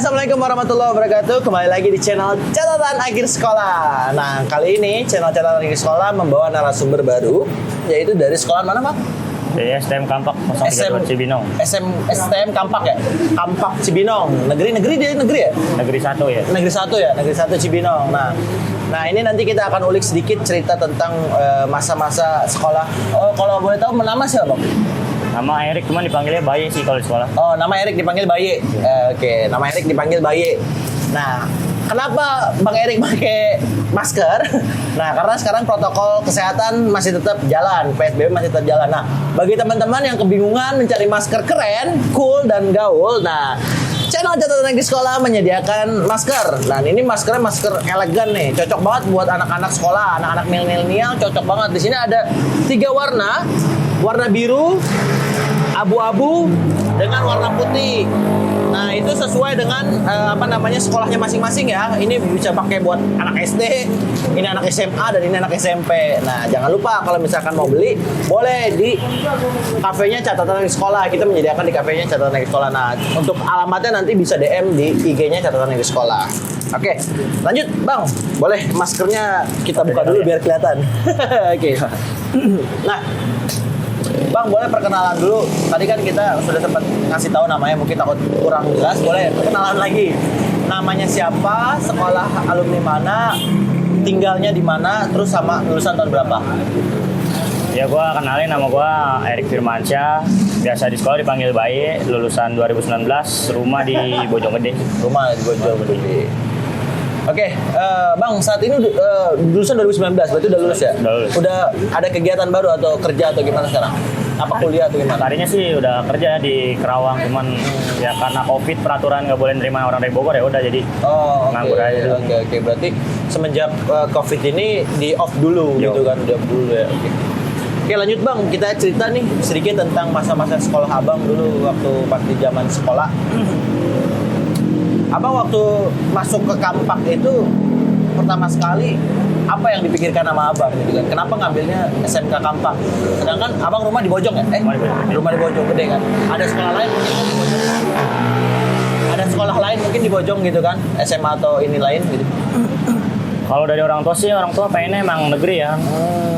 Assalamualaikum warahmatullahi wabarakatuh. Kembali lagi di channel Catatan Akhir Sekolah. Nah, kali ini channel Catatan Akhir Sekolah membawa narasumber baru, yaitu dari sekolah mana, Pak? Dari STM Kampak 032 Cibinong. STM Kampak ya? Kampak Cibinong. Negeri ya? Negeri 1 ya. Negeri 1 Cibinong. Nah, ini nanti kita akan ulik sedikit cerita tentang masa-masa sekolah. Oh, kalau boleh tahu nama siapa, Bang? Nama Erik, cuman dipanggilnya Baye sih kalau di sekolah. Oh, nama Erik dipanggil Baye. Oke, nama Erik dipanggil Baye. Nah, kenapa Bang Erik pakai masker? Nah, karena sekarang protokol kesehatan masih tetap jalan, PSBB masih tetap jalan. Nah, bagi teman-teman yang kebingungan mencari masker keren, cool, dan gaul, nah, channel Catatan Akhir Sekolah menyediakan masker. Nah, ini masker elegan nih, cocok banget buat anak-anak sekolah, anak-anak milenial, cocok banget. Di sini ada 3 warna biru, abu-abu, dengan warna putih. Nah, itu sesuai dengan sekolahnya masing-masing ya. Ini bisa pakai buat anak SD, ini anak SMA, dan ini anak SMP. Nah, jangan lupa kalau misalkan mau beli, boleh di kafenya Catatan Akhir Sekolah. Kita menyediakan di kafenya Catatan Akhir Sekolah. Nah, untuk alamatnya nanti bisa DM di IG-nya Catatan Akhir Sekolah. Oke, lanjut Bang. Boleh maskernya kita buka dulu biar kelihatan. Oke. Nah, Bang, boleh perkenalan dulu. Tadi kan kita sudah sempat ngasih tahu namanya, mungkin takut kurang jelas. Boleh perkenalan lagi. Namanya siapa, sekolah alumni mana, tinggalnya di mana, terus sama lulusan tahun berapa? Ya, gua kenalin, nama gua Erik Firmansyah. Biasa di sekolah dipanggil Baye, lulusan 2019, rumah di Bojonggede. Rumah di Bojonggede. Oke, Bang, saat ini lulusan 2019, berarti udah lulus ya? Udah lulus. Udah ada kegiatan baru atau kerja atau gimana sekarang? Apa kuliah atau gimana? Tadinya sih udah kerja di Kerawang, cuman ya karena COVID peraturan nggak boleh nerima orang dari Bogor, ya udah jadi nganggur aja dulu. Oke. Berarti semenjak COVID ini di off dulu gitu kan? Di off dulu ya. Oke, lanjut Bang, kita cerita nih sedikit tentang masa-masa sekolah Abang dulu waktu pas di zaman sekolah. Abang waktu masuk ke Kampak itu pertama sekali apa yang dipikirkan sama Abang gitu kan? Kenapa ngambilnya SMK Kampak? Sedangkan Abang rumah di Bojong ya? Rumah di Bojong gede kan? Ada sekolah lain mungkin kan di Bojong? Ada sekolah lain mungkin di Bojong gitu kan? SMA atau ini lain gitu? Kalau dari orang tua pengennya emang negeri ya.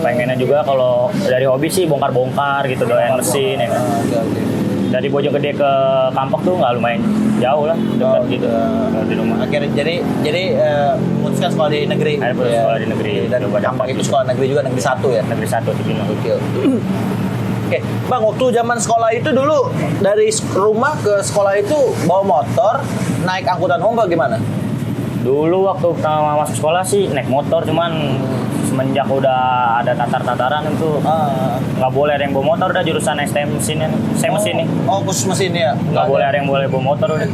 Pengennya juga kalau dari hobi sih bongkar-bongkar gitu, doyan mesin ya. Oke. Dari Bojonggede ke Kampak tuh nggak lumayan jauh lah, dekat gitu di rumah. Akhirnya jadi memutuskan sekolah di negeri. Sekolah di negeri. Dan Kampak itu sekolah negeri juga, negeri 1 ya? Negeri 1 di Cibinong. Oke, Bang, waktu zaman sekolah itu dulu dari rumah ke sekolah itu bawa motor, naik angkutan umum gimana? Dulu waktu pertama masuk sekolah sih naik motor, cuman semenjak udah ada tatar-tataran itu nggak boleh ada yang bawa motor, udah jurusan STM mesin nih. Oh, khusus mesin ya? Nggak boleh ada yang boleh bawa motor udah.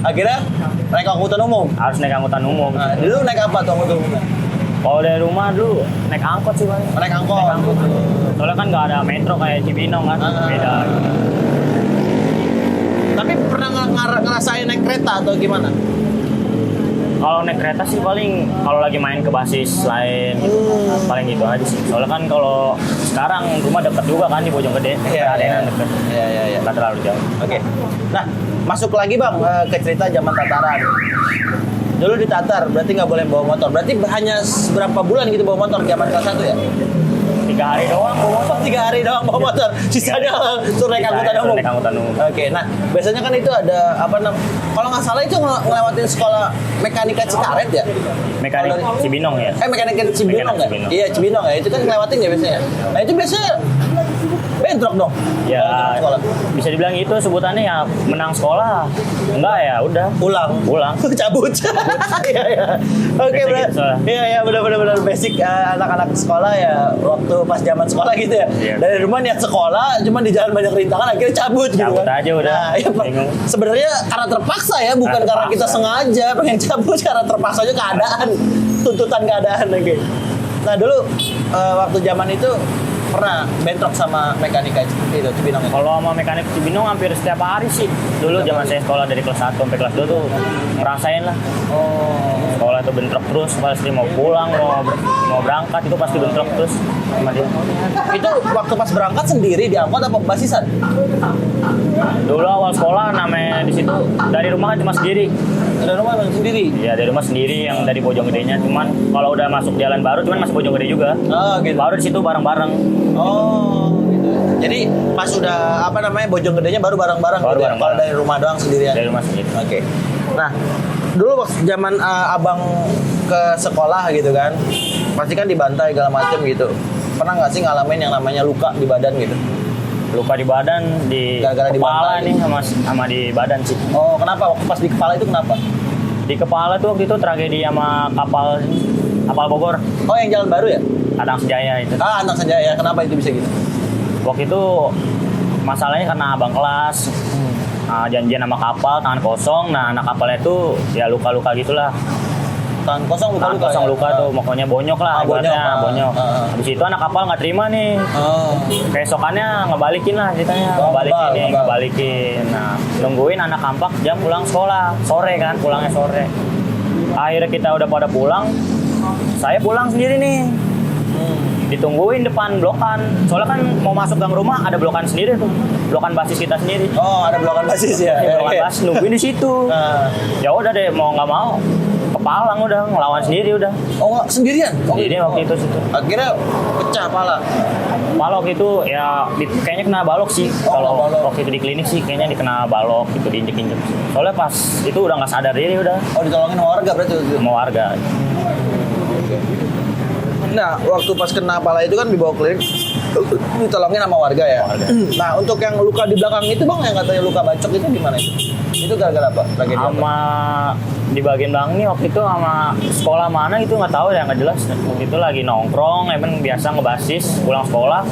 Akhirnya naik angkutan umum? Harus naik angkutan umum. Nah, dulu naik apa tuh angkutan umumnya? Kalau dari rumah dulu naik angkot sih paling. Naik angkot. Soalnya kan nggak ada metro kayak Cibinong kan, beda. Tapi pernah ngerasain naik kereta atau gimana? Kalau naik kereta sih paling kalau lagi main ke basis lain paling gitu aja sih. Soalnya kan kalau sekarang rumah dekat juga kan di Bojonggede, ada dekat. Iya. Nggak terlalu jauh. Oke. Nah, masuk lagi Bang ke cerita zaman tataran. Dulu di Tatar berarti nggak boleh bawa motor. Berarti hanya berapa bulan gitu bawa motor zaman kelas 1 ya? 3 hari doang bawa motor. 3 hari doang bawa motor. Sisanya suruh naik angkutan umum. Oke, nah biasanya kan itu ada kalau nggak salah itu ngelewatin sekolah mekanika Cikaret ya? Mekanik Cibinong ya? Mekanika Cibinong ya? Iya, Cibinong ya. Itu kan ngelewatin ya biasanya. Nah, itu biasanya bentrok dong. Ya, bisa dibilang itu sebutannya ya menang sekolah. Enggak ya, udah. Pulang. Cabut. Iya. Oke, berarti. Iya, benar-benar basic anak-anak sekolah ya waktu pas zaman sekolah gitu ya. Iya. Dari rumah niat sekolah, cuman di jalan banyak rintangan akhirnya cabut gitu. Cabut aja udah. Nah, ya, sebenarnya karena terpaksa ya, bukan karena kita sengaja pengen cabut, karena terpaksa aja keadaan, tuntutan keadaan lagi. Nah, dulu waktu zaman itu pernah bentrok sama mekanika itu Cibinong ya? Kalau sama mekanik Cibinong hampir setiap hari sih. Dulu zaman saya sekolah dari kelas 1 sampai kelas 2 tuh ngerasain lah. Sekolah itu bentrok terus, pasti mau pulang, mau berangkat itu pasti bentrok terus. sama dia. Itu waktu pas berangkat sendiri diangkut apa basisan? Dulu awal sekolah namanya di situ dari rumah kan cuma sendiri. Dari rumah emang sendiri? Iya dari rumah sendiri yang dari Bojonggedenya. Cuman kalau udah masuk jalan baru cuman masih Bojonggede juga. Oh gitu. Baru di situ bareng-bareng. Oh gitu. Jadi pas udah apa namanya Bojonggedenya baru bareng-bareng Baru gitu ya? bareng-bareng. Kalau dari rumah doang sendirian? Dari rumah sendiri. Oke. Nah, dulu waktu zaman abang ke sekolah gitu kan, pasti kan dibantai segala macem gitu. Pernah nggak sih ngalamin yang namanya luka di badan gitu? Luka di badan di Gara-gara kepala dibantai. nih sama di badan sih. Oh, kenapa? Waktu pas di kepala itu kenapa? Di kepala tuh waktu itu tragedi sama kapal Bogor, Oh, yang jalan baru ya? Adang Sejaya itu. Anak saja ya. Kenapa itu bisa gitu? Waktu itu masalahnya karena abang kelas janjian sama kapal tangan kosong. Nah anak kapalnya tuh ya luka-luka gitulah. Tangan kosong Tangan luka-luka. kosong ya? luka tuh, pokoknya bonyok lah, Ah, bonyok, ibaratnya ah. bonyok. Ah. Habis itu anak kapal nggak terima nih. Oh. Keesokannya ngebalikin lah ceritanya, Oh, ngebalikin. ngebal. Nah nungguin anak kampak jam pulang sekolah sore kan, pulangnya sore. Akhirnya kita udah pada pulang, saya pulang sendiri nih. Ditungguin depan blokan. Soalnya kan mau masuk gang rumah ada blokan sendiri tuh. Blokan basis kita sendiri. Oh, ada blokan basis ya. Blokan basis nungguin di situ. Nah. Ya udah deh mau nggak mau kepalang udah ngelawan sendiri udah. Oh, nggak, sendirian? Oh, Jadi waktu itu situ. Akhirnya pecah pala. Balok itu ya kayaknya kena balok sih. Oh, Kalau kena balok. waktu itu di klinik sih kayaknya dikena balok gitu diinjek-injek. Soalnya pas itu udah nggak sadar diri udah Oh, ditolongin sama warga berarti itu. mau warga. Nah, waktu pas kena pala itu kan dibawa klinik, ditolongin sama warga ya. Warga. Nah, untuk yang luka di belakang itu bang, yang katanya luka bacok itu gimana itu? Itu gara-gara apa? Tragedi apa? Sama di bagian belakang nih waktu itu sama sekolah mana itu nggak tahu ya nggak jelas. Waktu itu lagi nongkrong, emang biasa ngebasis pulang sekolah.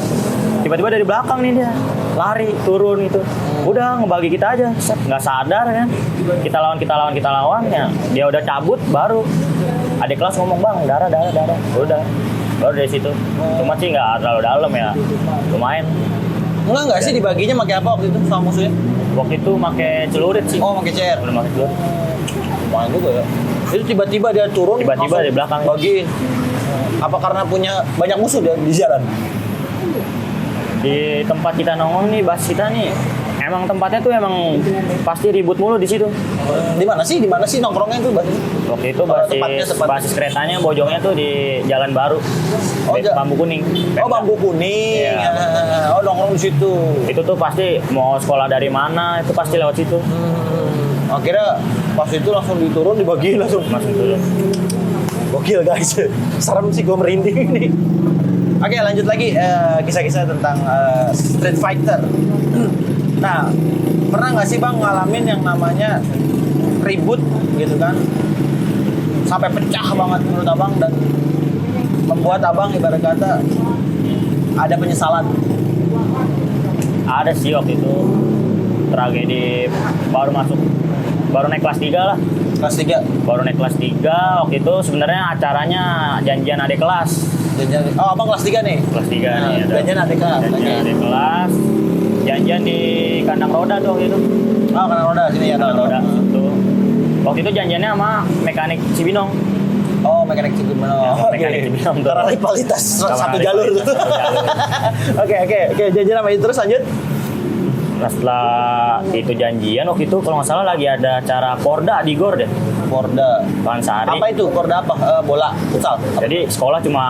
Tiba-tiba dari belakang nih dia lari turun gitu. Udah ngebagi kita aja, set, nggak sadar kan. Kita lawan ya. Dia udah cabut baru. Adik kelas ngomong bang darah. Udah baru dari situ. Cuma sih nggak terlalu dalam ya. Lumayan. Enggak sih dibaginya pakai apa waktu itu sama musuhnya? Waktu itu pakai celurit sih. Oh, pakai CR. Udah pakai celurit. Lumayan juga ya. Itu tiba-tiba dia turun. Tiba-tiba langsung di belakang. bagiin. Apa karena punya banyak musuh dia di jalan? Di tempat kita nongkrong nih, bas kita nih, emang tempatnya tuh emang pasti ribut mulu di situ. Di mana sih? Di mana sih nongkrongnya itu berarti? Waktu itu Oh, tepatnya. basis keretanya bojongnya tuh di Jalan Baru, Oh, Bambu Kuning. Oh, Bambu Kuning. Iya. Oh, nongkrong di situ. Itu tuh pasti mau sekolah dari mana, itu pasti lewat situ. Akhirnya pas itu langsung diturun dibagiin langsung. Masuk dulu. Gokil guys. Serem sih gue merinding nih. Oke, lanjut lagi kisah-kisah tentang Street Fighter. Nah, pernah nggak sih bang ngalamin yang namanya ribut gitu kan? Sampai pecah banget menurut abang dan membuat abang ibarat kata ada penyesalan. Ada sih waktu itu tragedi baru naik kelas 3 lah. Kelas 3. Baru naik kelas 3 waktu itu sebenarnya acaranya janjian adik kelas. Oh, abang kelas 3 nih? Kelas 3 Nah, nih ada. janjian adik kelas. Janjian adik kelas. Janjian di kandang roda tuh waktu itu. Oh, kena roda sini ya. Kandang roda situ. Waktu itu janjiannya sama mekanik Cibinong. Oh, mekanik Cibinong. Ya, Oh, mekanik oke. Cibinong tuh. Karena rivalitas Karena satu rivalitas jalur. satu jalur. Oke, janjian sama itu terus lanjut. Nah setelah itu janjian waktu itu kalau nggak salah lagi ada acara Porda di Gor deh. Porda. Bangsari. Apa itu? Porda apa? Bola, futsal. Jadi sekolah cuma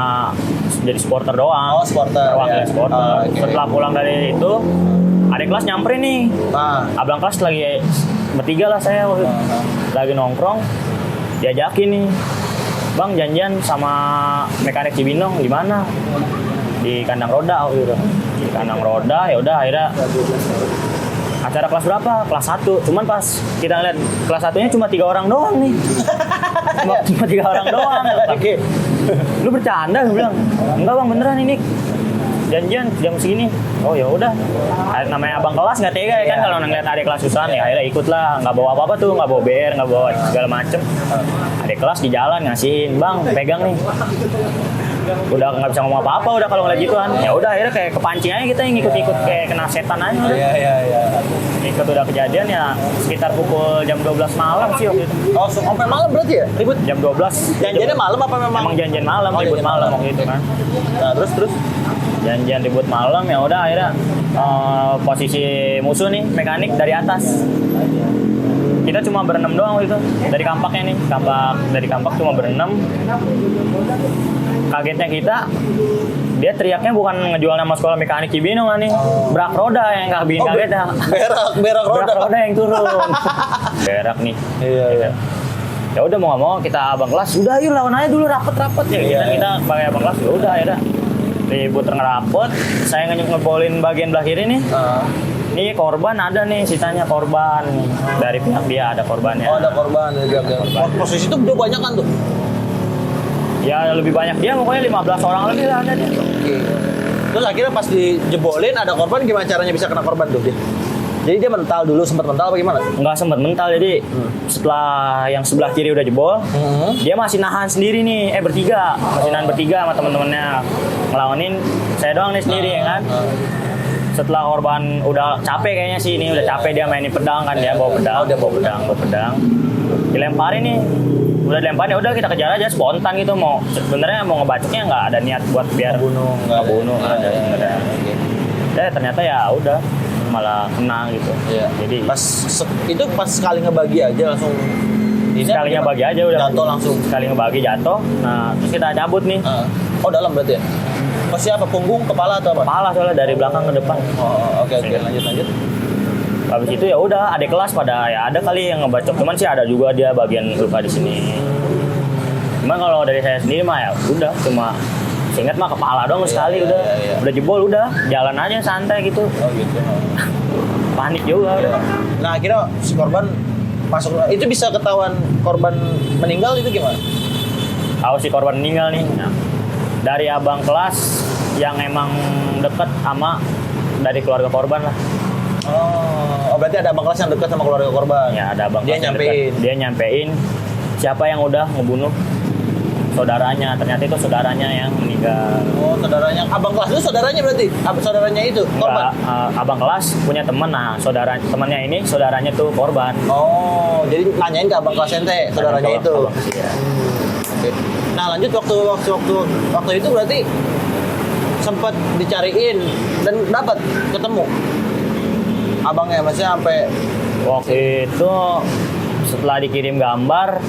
jadi supporter doang. Oh, supporter, Terwakili ya. supporter. Oh, oke. Setelah pulang dari itu, adik kelas nyamperin nih. Nah, Abang kelas lagi bertiga lah saya waktu itu. Lagi nongkrong, diajakin nih. Bang janjian sama mekanik Cibinong di mana? Di kandang roda waktu itu. Di kandang roda ya udah akhirnya acara kelas berapa? Kelas 1. Cuman pas kita lihat kelas 1-nya cuma 3 orang doang nih. cuma 3 orang doang. oke. Lu bercanda gue bilang. Enggak Bang beneran ini. Janjian jam segini. Oh ya udah. Namanya abang kelas nggak tega ya kan Iya. kalau ngeliat adik kelas susahan ya akhirnya ikut lah. Nggak bawa apa-apa tuh, nggak bawa BR, nggak bawa segala macem. Adik kelas di jalan ngasihin, Bang pegang nih. udah nggak bisa ngomong apa-apa udah kalau ngeliat gituan. Ya udah akhirnya kayak kepancing aja kita yang ngikut-ngikut kayak kena setan aja. Iya. Ikut udah kejadian ya sekitar pukul jam 12 malam sih waktu itu. Oh, sampai malam berarti ya? Ribut. Jam 12. Janjiannya malam apa memang? Emang janjian malam, Oh, ribut janjian malam malam. waktu itu kan. Nah, terus. Janjian ribut malam ya udah akhirnya posisi musuh nih mekanik dari atas. Kita cuma berenam doang waktu itu dari kampaknya nih, dari kampak cuma berenam. Kagetnya kita, dia teriaknya bukan ngejual nama sekolah mekanik Cibinong kan nih, Brak Roda yang nggak bikin kagetnya. Berak roda. Brak Roda yang turun. Berak nih. Iya. Ya udah mau nggak mau kita abang kelas, udah yuk lawan aja dulu rapet ya. Kita pakai abang kelas, ya udah ya. Ribut ngerapet, saya ngebolin bagian belah kiri nih. Ini korban ada nih, sitanya korban dari pihak dia ada korbannya. Oh, ada korban dari pihak dia. Posisi itu udah banyak kan tuh? Ya lebih banyak dia, pokoknya 15 orang lebih lah ada dia. Oke. Terus akhirnya pas dijebolin ada korban, gimana caranya bisa kena korban tuh dia? Jadi dia mental dulu, sempat mental apa gimana? Nggak sempat mental, jadi setelah yang sebelah kiri udah jebol, dia masih nahan sendiri nih, bertiga. Masih nahan bertiga sama temen-temennya. Ngelawanin saya doang nih sendiri ya kan. Setelah korban udah capek kayaknya sih ini, udah capek dia mainin pedang kan, dia bawa pedang. Dilemparin nih. Udah dilemparin ya udah kita kejar aja spontan gitu, sebenarnya mau ngebacoknya nggak ada niat buat biar Bunuh, nggak ada sebenarnya. Ya ternyata ya udah malah kena gitu. Iya. Jadi pas sekali ngebagi aja langsung sekali ngebagi aja udah jatuh langsung. Sekali ngebagi jatuh. Nah, terus kita cabut nih. Oh, dalam berarti ya? Pasti apa? Punggung, kepala atau apa? Kepala soalnya dari belakang ke depan. Oh, oke, lanjut. Habis itu ya udah adik kelas pada ya ada kali yang ngebacok, cuman sih ada juga dia bagian luka di sini. Cuman kalau dari saya sendiri mah ya udah cuma seingat mah kepala doang sekali udah. Udah jebol udah, jalan aja santai gitu. Oh gitu. Panik juga. Iya. Nah, akhirnya si korban masuk, itu bisa ketahuan korban meninggal itu gimana? Tahu si korban meninggal nih. Nah, dari abang kelas yang emang deket sama dari keluarga korban lah. Oh, berarti ada abang kelas yang dekat sama keluarga korban. Ya, ada abang Dia kelas yang nyampein. dekat. Dia nyampein siapa yang udah ngebunuh saudaranya. Ternyata itu saudaranya yang meninggal. Oh, saudaranya. Abang kelas itu saudaranya berarti? Saudaranya itu korban. Abang kelas punya temen, nah temennya ini saudaranya tuh korban. Oh, jadi nanyain ke abang kelas ente, saudaranya itu. Iya. Oke. Nah, lanjut waktu itu berarti sempat dicariin dan dapat ketemu abangnya, maksudnya sampai waktu itu setelah dikirim gambar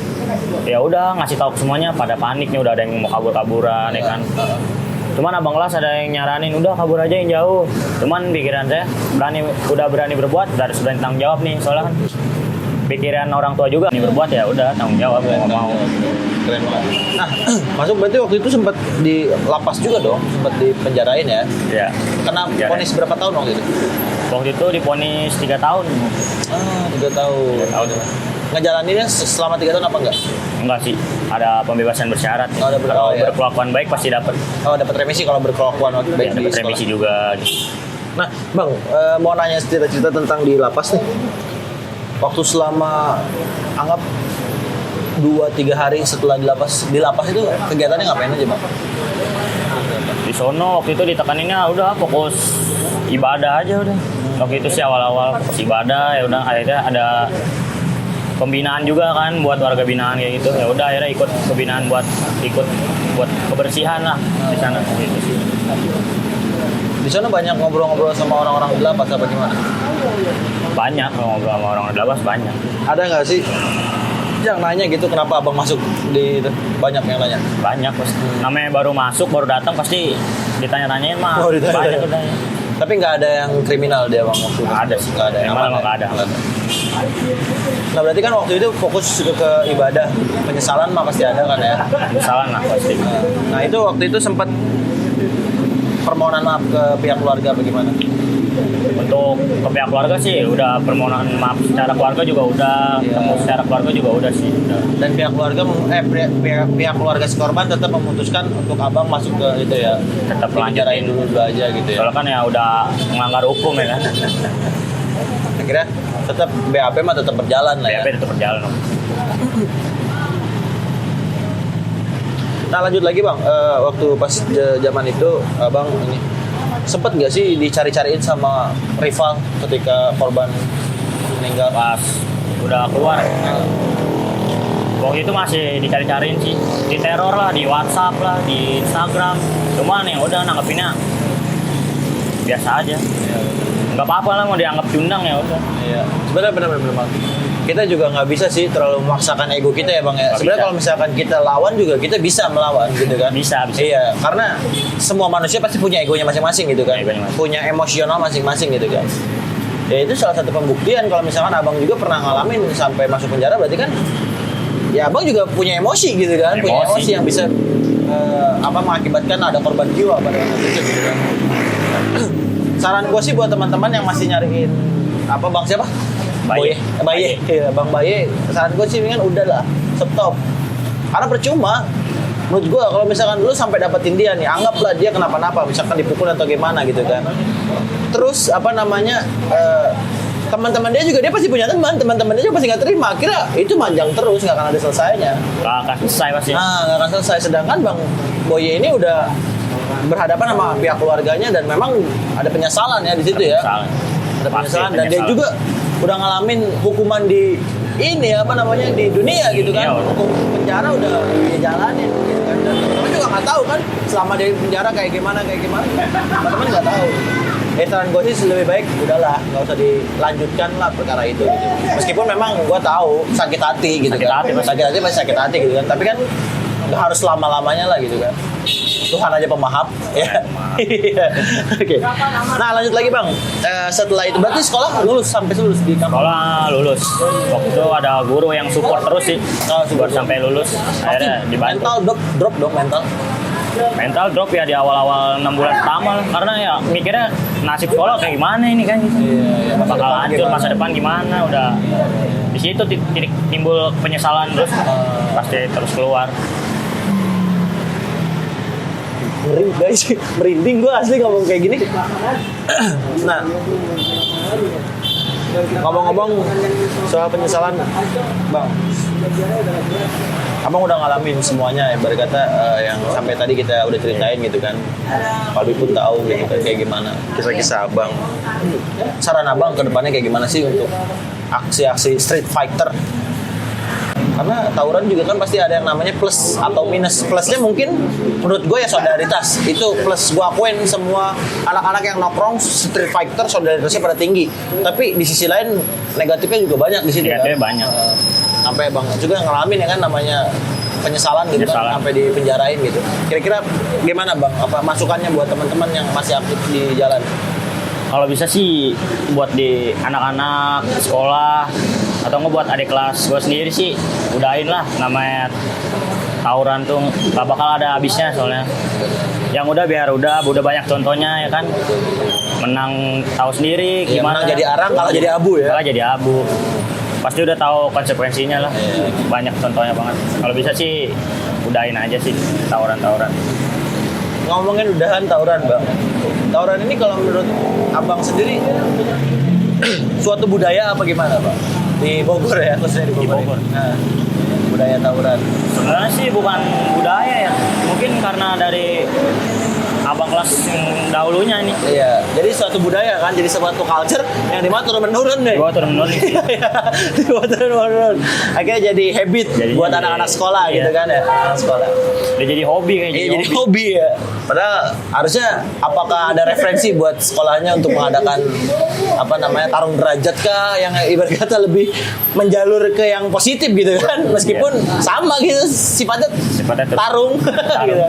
ya udah ngasih tahu semuanya, pada panik nih, udah ada yang mau kabur-kaburan ya kan. Cuman abang kelas ada yang nyaranin udah kabur aja yang jauh. Cuman pikiran saya udah berani berbuat, harus berani tanggung jawab nih, soalnya kan pikiran orang tua juga nih berbuat ya udah tanggung jawab, mau nggak mau. Keren banget. Nah, masuk berarti waktu itu sempat di lapas juga dong, sempat dipenjarain ya? Ya. Kena vonis berapa tahun waktu itu? Waktu itu divonis 3 tahun. 3 tahun. 3 tahun. Ngejalaninnya selama 3 tahun apa enggak? Enggak sih, ada pembebasan bersyarat. Oh, ada kalau ya. berkelakuan baik pasti dapat. Oh, dapat remisi kalau berkelakuan baik Ya, di dapat sekolah. remisi juga. Nah, Bang, mau nanya cerita-cerita tentang di lapas nih. Waktu selama anggap 2-3 hari setelah di lapas itu kegiatannya ngapain aja, Bang? Di sono waktu itu ditekaninnya udah fokus ibadah aja udah. Waktu itu sih awal-awal fokus ibadah, ya udah akhirnya ada pembinaan juga kan buat warga binaan kayak gitu. Ya udah akhirnya ikut pembinaan buat kebersihan lah di sana gitu sih. Di sana banyak ngobrol-ngobrol sama orang-orang di lapas apa gimana? Banyak ngobrol sama orang di lapas, banyak. Ada nggak sih yang nanya gitu kenapa abang masuk di itu? Banyak yang nanya. Banyak pasti. Namanya baru masuk, baru datang pasti ditanya-tanyain mah. Oh, ditanya. Banyak udah. Tapi nggak ada yang kriminal dia bang waktu itu? Nggak ada sih. Nggak ada. Emang nggak ada. Nah berarti kan waktu itu fokus ke ibadah, penyesalan mah pasti ada kan ya? Salah lah pasti. Nah itu waktu itu sempat permohonan maaf ke pihak keluarga bagaimana? Untuk ke pihak keluarga sih udah permohonan maaf secara keluarga juga udah, ketemu secara keluarga juga udah sih. Udah. Dan pihak keluarga pihak keluarga si korban tetap memutuskan untuk abang masuk ke itu ya, Tetap penjarain lanjutin. dulu aja gitu ya. Soalnya kan ya udah melanggar hukum ya kan. Akhirnya tetap BAP mah tetap berjalan lah ya. BAP tetap berjalan. Nah lanjut lagi bang, waktu pas zaman itu abang ini sempet nggak sih dicari-cariin sama rival ketika korban meninggal? Pas udah keluar, waktu itu masih dicari-cariin sih, di teror lah, di WhatsApp lah, di Instagram. Cuman yang udah nanggepinnya biasa aja. Nggak apa-apa lah, mau dianggap cundang ya udah. Iya, sebenarnya benar bang. Kita juga nggak bisa sih terlalu memaksakan ego kita ya bang ya. Sebenarnya kalau misalkan kita lawan juga kita bisa melawan gitu kan. Bisa. Iya, karena semua manusia pasti punya egonya masing-masing gitu kan. Egonya masing-masing. Punya emosional masing-masing gitu kan. Ya itu salah satu pembuktian kalau misalkan abang juga pernah ngalamin sampai masuk penjara, berarti kan ya abang juga punya emosi gitu kan. Punya emosi yang bisa mengakibatkan ada korban jiwa pada waktu itu gitu kan. Saran gue sih buat teman-teman yang masih nyariin bang siapa? Baye. Iya, Bang Baye. Saran gue sih kan udahlah, stop. Karena percuma. Menurut gue kalau misalkan lu sampai dapetin dia nih, anggaplah dia kenapa-napa, misalkan dipukul atau gimana gitu kan. Terus teman-teman dia pasti punya teman-teman dia juga pasti nggak terima. Akhirnya itu manjang terus, nggak akan ada selesainya. Nggak akan selesai pasti. Nggak akan selesai. Sedangkan Bang Boye ini udah berhadapan sama pihak keluarganya dan memang ada penyesalan ya di situ ya. Ada penyesalan dan dia juga udah ngalamin hukuman di di dunia gitu kan. Hukum penjara udah dia jalanin gitu kan. Dan teman-teman juga nggak tahu kan selama dia di penjara kayak gimana. Teman-teman nggak tahu. Saran gue sih lebih baik udahlah, nggak usah dilanjutkan lah perkara itu gitu. Meskipun memang gue tahu sakit hati gitu kan. Sakit hati pasti sakit hati gitu kan. Tapi kan nggak harus lama-lamanya lah gitu kan. Tuhan aja pemaaf ya. Oke. Nah lanjut lagi bang. Setelah itu berarti sekolah sampai lulus di kampus. Sekolah lulus. Waktu itu ada guru yang support terus sih. Support sampai lulus. Akhirnya dibantu. Mental drop ya di awal-awal 6 bulan pertama lah. Karena ya mikirnya nasib sekolah kayak gimana ini kan gitu. Iya, bakal hancur masa depan gimana, udah di situ titik timbul penyesalan terus pasti terus keluar. Merinding gue asli ngomong kayak gini. Nah, ngomong-ngomong soal penyesalan, bang, abang udah ngalamin semuanya, ibarat kata yang sampai tadi kita udah ceritain gitu kan. Palbi pun tahu gitu kan kayak gimana kisah-kisah abang. Saran abang ke depannya kayak gimana sih untuk aksi-aksi street fighter? Karena tawuran juga kan pasti ada yang namanya plus atau minus. Plusnya mungkin menurut gue ya solidaritas. Itu plus, gue akuin semua anak-anak yang nongkrong street fighter solidaritasnya pada tinggi. Tapi di sisi lain negatifnya juga banyak di sini. Negatifnya kan? banyak. Sampai bang juga ngalamin ya kan namanya penyesalan gitu kan, sampai dipenjarain gitu. Kira-kira gimana bang? Apa masukannya buat teman-teman yang masih aktif di jalan? Kalau bisa sih buat di anak-anak sekolah atau nggak buat adik kelas gue sendiri sih udahin lah, namanya tawuran tuh gak bakal ada habisnya soalnya. Yang udah udah banyak contohnya ya kan, menang tahu sendiri gimana. Menang jadi arang, kalah jadi abu ya. Kalah jadi abu. Pasti udah tahu konsekuensinya lah. Banyak contohnya banget. Kalau bisa sih udahin aja sih tawuran-tawuran. Ngomongin udahan tawuran bang, tawuran ini kalau menurut abang sendiri suatu budaya apa gimana bang? Di Bogor ya, khususnya di Bogor. Nah, budaya tawuran. Sebenarnya sih bukan budaya ya, mungkin karena dari abang kelas yang dahulunya ini. Iya, jadi suatu budaya kan, jadi suatu culture yang dimana turun-menurun deh. Turun-menurun. Turun-menurun. Akhirnya jadi habit buat anak-anak sekolah gitu kan ya, anak sekolah. Udah jadi hobi kayaknya. Iya, jadi hobi ya. Padahal harusnya apakah ada referensi buat sekolahnya untuk mengadakan tarung derajat kah yang ibarat kata lebih menjalur ke yang positif gitu kan, meskipun sama gitu sifatnya tarung. Gitu.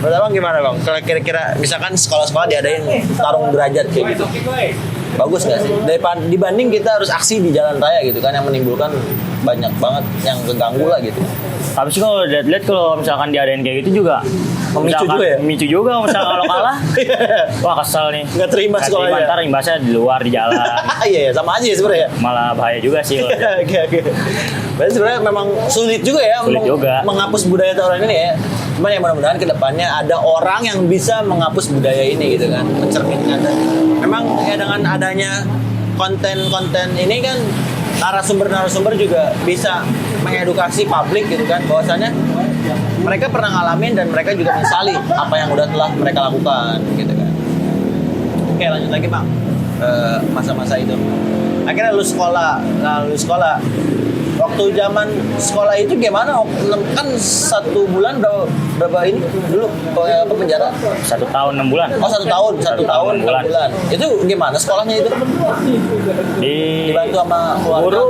Menurut abang gimana bang? Kalau kira-kira misalkan sekolah-sekolah diadain tarung derajat kayak gitu, bagus nggak sih? Dibanding kita harus aksi di jalan raya gitu kan, yang menimbulkan banyak banget yang keganggu lah gitu. Tapi sih kalau lihat kalau misalkan diadain kayak gitu juga memicu juga misalkan kalau kalah. Wah kesel nih. Nggak terima sekolahnya. Ntar imbasnya di luar di jalan. Iya sama aja sebenarnya. Malah bahaya juga sih. Oke. Berarti sebenarnya memang sulit juga ya menghapus budaya tawuran ini ya. Cuman ya mudah-mudahan kedepannya ada orang yang bisa menghapus budaya ini gitu kan, mencerminkan. Memang ya dengan adanya konten-konten ini kan narasumber juga bisa mengedukasi publik gitu kan, bahwasanya mereka pernah ngalamin dan mereka juga menyesali apa yang udah telah mereka lakukan gitu kan. Oke, lanjut lagi Bang. Masa-masa itu akhirnya lulus sekolah. Nah, lulus sekolah waktu zaman sekolah itu gimana? Kan 1 bulan berapa ini dulu ke penjara? 1 tahun 6 bulan. Oh, 1 tahun 6 bulan. Itu gimana sekolahnya itu? Dibantu sama keluarga.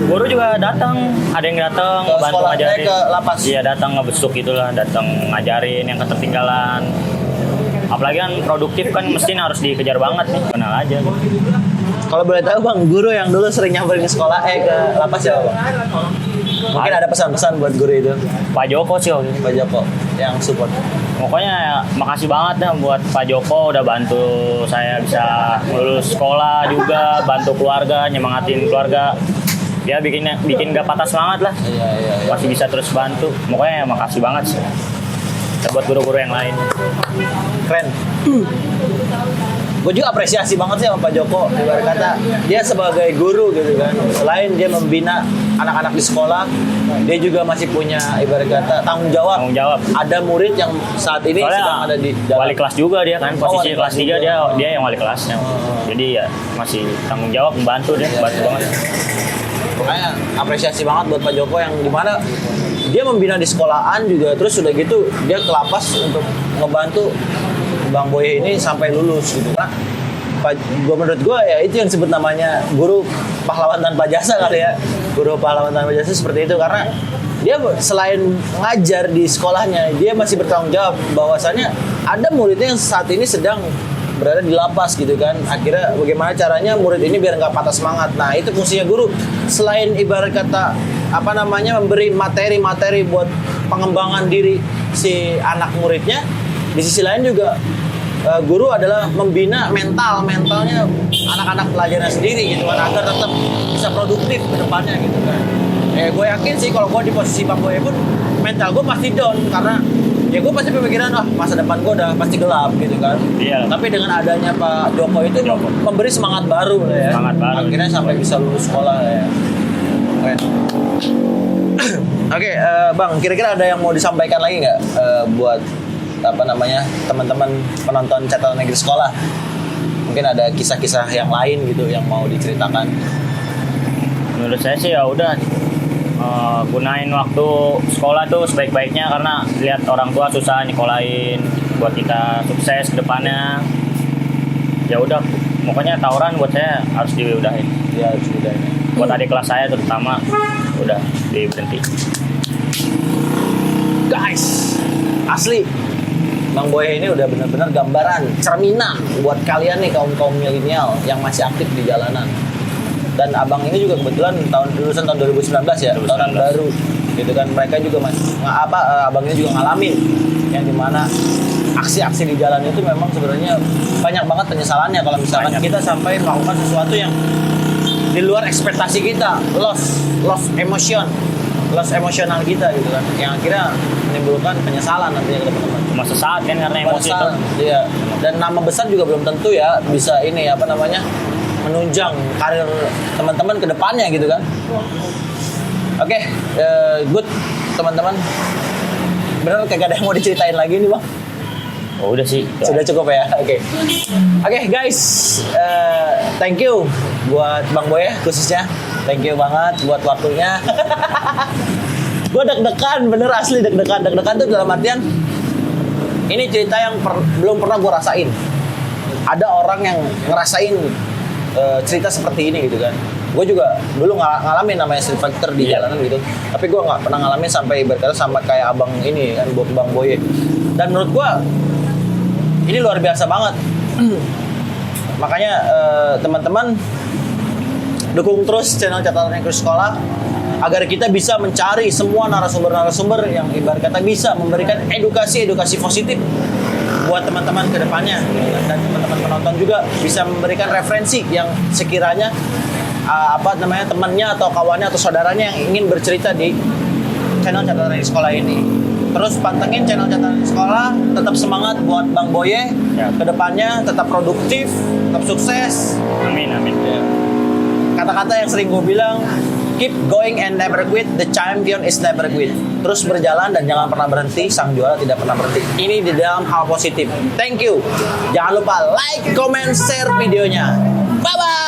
Guru juga datang, ada yang datang Ke bantu sekolah, ngajarin. ke lapas. Iya, datang ngebesuk gitulah, datang ngajarin yang ketertinggalan. Apalagi kan produktif kan mesti harus dikejar banget nih, kenal aja gitu. Kalau boleh tahu Bang, guru yang dulu sering nyamperin ke sekolah ke lapas siapa Bang? Mungkin ada pesan-pesan buat guru itu. Pak Joko sih waktu itu. Pak Joko yang support. Pokoknya makasih banget dah buat Pak Joko udah bantu saya bisa lulus sekolah juga, bantu keluarga, nyemangatin keluarga. Ya bikin gak patah semangat lah. Iya. Masih bisa terus bantu. Pokoknya makasih banget sih. Dan buat guru-guru yang lain. Keren. Gue juga apresiasi banget sih sama Pak Joko. Ibarat kata dia sebagai guru gitu kan, selain dia membina anak-anak di sekolah, dia juga masih punya ibarat kata tanggung jawab. Ada murid yang saat ini Soalnya sedang ada di dalam. wali kelas juga dia kan, posisi wali kelas kelas 3 dia yang wali kelasnya. Jadi ya masih tanggung jawab membantu dia, bantu banget. Makanya apresiasi banget buat Pak Joko yang dimana dia membina di sekolahan juga, terus udah gitu dia ke lapas untuk ngebantu Bang Boye ini sampai lulus gitu. Nah, menurut gue ya itu yang disebut namanya guru pahlawan tanpa jasa kali ya. Guru pahlawan tanpa jasa seperti itu karena dia selain ngajar di sekolahnya, dia masih bertanggung jawab bahwasannya ada muridnya yang saat ini sedang berada di lapas gitu kan. Akhirnya bagaimana caranya murid ini biar nggak patah semangat. Nah, itu fungsinya guru. Selain ibarat kata memberi materi-materi buat pengembangan diri si anak muridnya, di sisi lain juga guru adalah membina mentalnya anak-anak pelajarnya sendiri gitu kan, agar tetap bisa produktif ke depannya gitu kan. Gue yakin sih kalau gue di posisi Bang Boye pun mental gue pasti down karena ya gue pasti pemikiran masa depan gue udah pasti gelap gitu kan. Iya. Tapi dengan adanya Pak Joko itu memberi semangat baru lah ya. Semangat baru. Akhirnya sampai bisa lulus sekolah lah ya. Oke, Bang, kira-kira ada yang mau disampaikan lagi nggak buat teman-teman penonton catatan negeri sekolah? Mungkin ada kisah-kisah yang lain gitu yang mau diceritakan. Menurut saya sih ya udah gunain waktu sekolah tuh sebaik-baiknya karena lihat orang tua susah nyekolahin buat kita sukses ke depannya. Ya udah, pokoknya tawuran buat saya harus diudahin. Ya, harus diudahin. Buat adik kelas saya terutama udah diberhenti. Guys, asli Bang Boye ini udah benar-benar gambaran cerminan buat kalian nih kaum milenial yang masih aktif di jalanan. Dan abang ini juga kebetulan lulusan tahun 2019 ya, 2019. tahun baru gitu kan. Mereka juga abang ini juga ngalamin yang dimana aksi-aksi di jalan itu memang sebenarnya banyak banget penyesalannya kalau misalkan kita sampai melakukan sesuatu yang di luar ekspektasi kita, loss emosional kita gitu kan, yang akhirnya menimbulkan penyesalan nantinya ke teman-teman. Cuma sesaat kan karena emosi itu. Iya. Dan nama besar juga belum tentu ya bisa menunjang karir teman-teman ke depannya gitu kan. Oke, good teman-teman. Benar kagak ada yang mau diceritain lagi nih Bang? Oh, udah sih. Sudah cukup ya. Oke, guys, thank you buat Bang Boye khususnya. Thank you banget buat waktunya. Gue deg-degan, bener asli deg-degan tuh dalam artian ini cerita yang belum pernah gue rasain. Ada orang yang ngerasain cerita seperti ini gitu kan. Gue juga dulu ngalamin namanya street fighter di jalanan gitu. Tapi gue nggak pernah ngalamin sampai berkata sama kayak abang ini kan, buat Bang Boye. Dan menurut gue ini luar biasa banget. Makanya teman-teman dukung terus channel catatan negeri sekolah agar kita bisa mencari semua narasumber yang ibarat kata bisa memberikan edukasi positif buat teman-teman ke depannya, dan teman-teman penonton juga bisa memberikan referensi yang sekiranya temannya atau kawannya atau saudaranya yang ingin bercerita di channel catatan negeri sekolah ini. Terus pantengin channel catatan sekolah, tetap semangat buat Bang Boye ke depannya, tetap produktif, tetap sukses. Amin. Kata-kata yang sering gue bilang, Keep going and never quit. The champion is never quit. Terus berjalan dan jangan pernah berhenti. Sang juara tidak pernah berhenti. Ini di dalam hal positif. Thank you. Jangan lupa like, comment, share videonya. Bye bye.